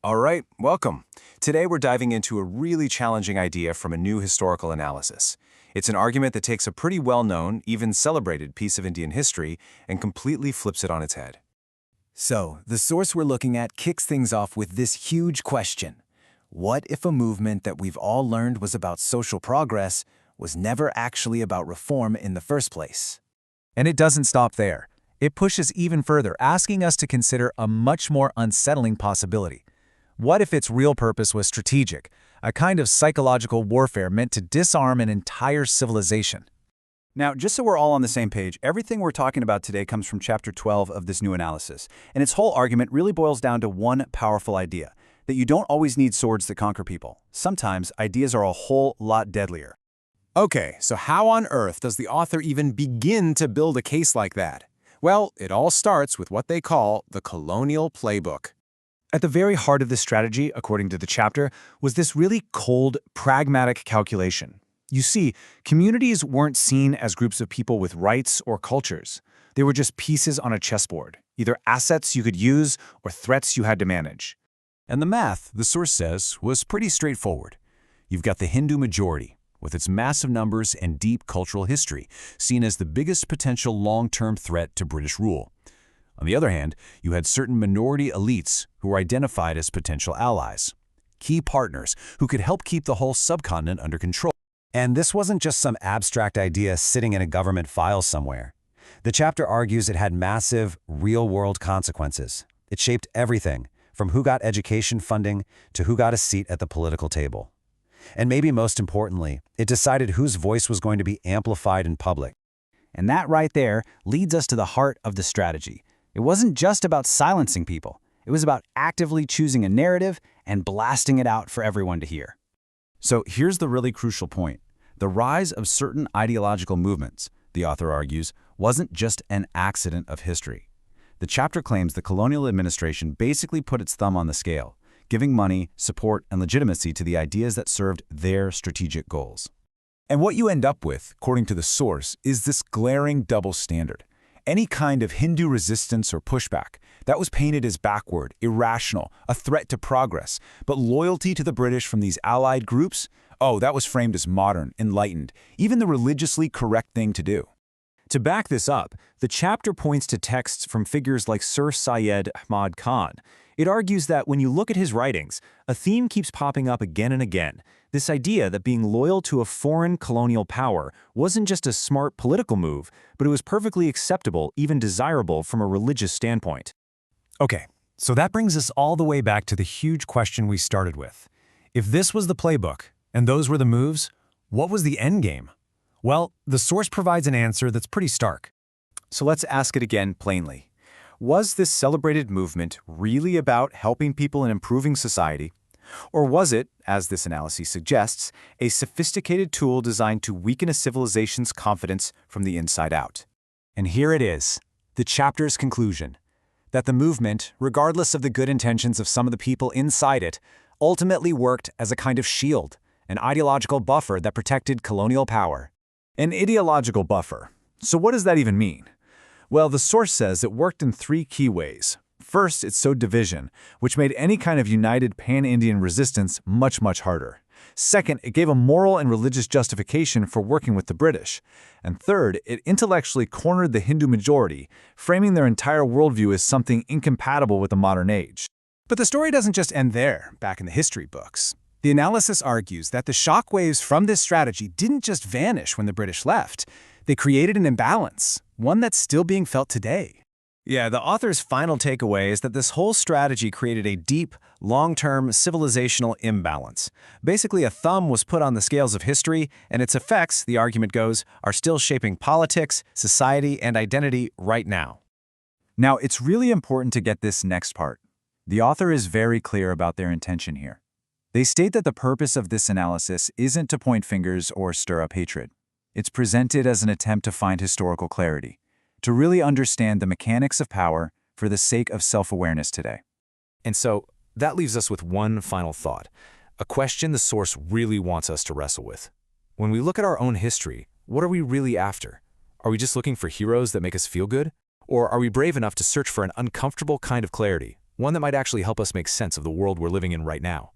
All right, welcome. Today we're diving into a really challenging idea from a new historical analysis. It's an argument that takes a pretty well-known, even celebrated piece of Indian history and completely flips it on its head. So, the source we're looking at kicks things off with this huge question. What if a movement that we've all learned was about social progress was never actually about reform in the first place? And it doesn't stop there. It pushes even further, asking us to consider a much more unsettling possibility. What if its real purpose was strategic, a kind of psychological warfare meant to disarm an entire civilization? Now, just so we're all on the same page, everything we're talking about today comes from Chapter 12 of this new analysis, and its whole argument really boils down to one powerful idea, that you don't always need swords to conquer people. Sometimes, ideas are a whole lot deadlier. Okay, so how on earth does the author even begin to build a case like that? Well, it all starts with what they call the colonial playbook. At the very heart of this strategy, according to the chapter, was this really cold, pragmatic calculation. You see, communities weren't seen as groups of people with rights or cultures. They were just pieces on a chessboard, either assets you could use or threats you had to manage. And the math, the source says, was pretty straightforward. You've got the Hindu majority, with its massive numbers and deep cultural history, seen as the biggest potential long-term threat to British rule. On the other hand, you had certain minority elites who were identified as potential allies, key partners who could help keep the whole subcontinent under control. And this wasn't just some abstract idea sitting in a government file somewhere. The chapter argues it had massive, real-world consequences. It shaped everything, from who got education funding to who got a seat at the political table. And maybe most importantly, it decided whose voice was going to be amplified in public. And that right there leads us to the heart of the strategy. It wasn't just about silencing people. It was about actively choosing a narrative and blasting it out for everyone to hear. So here's the really crucial point. The rise of certain ideological movements, the author argues, wasn't just an accident of history. The chapter claims the colonial administration basically put its thumb on the scale, giving money, support, and legitimacy to the ideas that served their strategic goals. And what you end up with, according to the source, is this glaring double standard. Any kind of Hindu resistance or pushback, that was painted as backward, irrational, a threat to progress. But loyalty to the British from these allied groups, oh, that was framed as modern, enlightened, even the religiously correct thing to do. To back this up, the chapter points to texts from figures like Sir Syed Ahmad Khan. It argues that when you look at his writings, a theme keeps popping up again and again. This idea that being loyal to a foreign colonial power wasn't just a smart political move, but it was perfectly acceptable, even desirable from a religious standpoint. Okay, so that brings us all the way back to the huge question we started with. If this was the playbook, and those were the moves, what was the endgame? Well, the source provides an answer that's pretty stark. So let's ask it again plainly. Was this celebrated movement really about helping people and improving society? Or was it, as this analysis suggests, a sophisticated tool designed to weaken a civilization's confidence from the inside out? And here it is, the chapter's conclusion, that the movement, regardless of the good intentions of some of the people inside it, ultimately worked as a kind of shield, an ideological buffer that protected colonial power. An ideological buffer. So what does that even mean? Well, the source says it worked in three key ways. First, it sowed division, which made any kind of united pan-Indian resistance much, much harder. Second, it gave a moral and religious justification for working with the British. And third, it intellectually cornered the Hindu majority, framing their entire worldview as something incompatible with the modern age. But the story doesn't just end there, back in the history books. The analysis argues that the shockwaves from this strategy didn't just vanish when the British left. They created an imbalance, one that's still being felt today. Yeah, the author's final takeaway is that this whole strategy created a deep, long-term civilizational imbalance. Basically, a thumb was put on the scales of history, and its effects, the argument goes, are still shaping politics, society, and identity right now. Now, it's really important to get this next part. The author is very clear about their intention here. They state that the purpose of this analysis isn't to point fingers or stir up hatred. It's presented as an attempt to find historical clarity, to really understand the mechanics of power for the sake of self-awareness today. And so, that leaves us with one final thought, a question the source really wants us to wrestle with. When we look at our own history, what are we really after? Are we just looking for heroes that make us feel good? Or are we brave enough to search for an uncomfortable kind of clarity, one that might actually help us make sense of the world we're living in right now.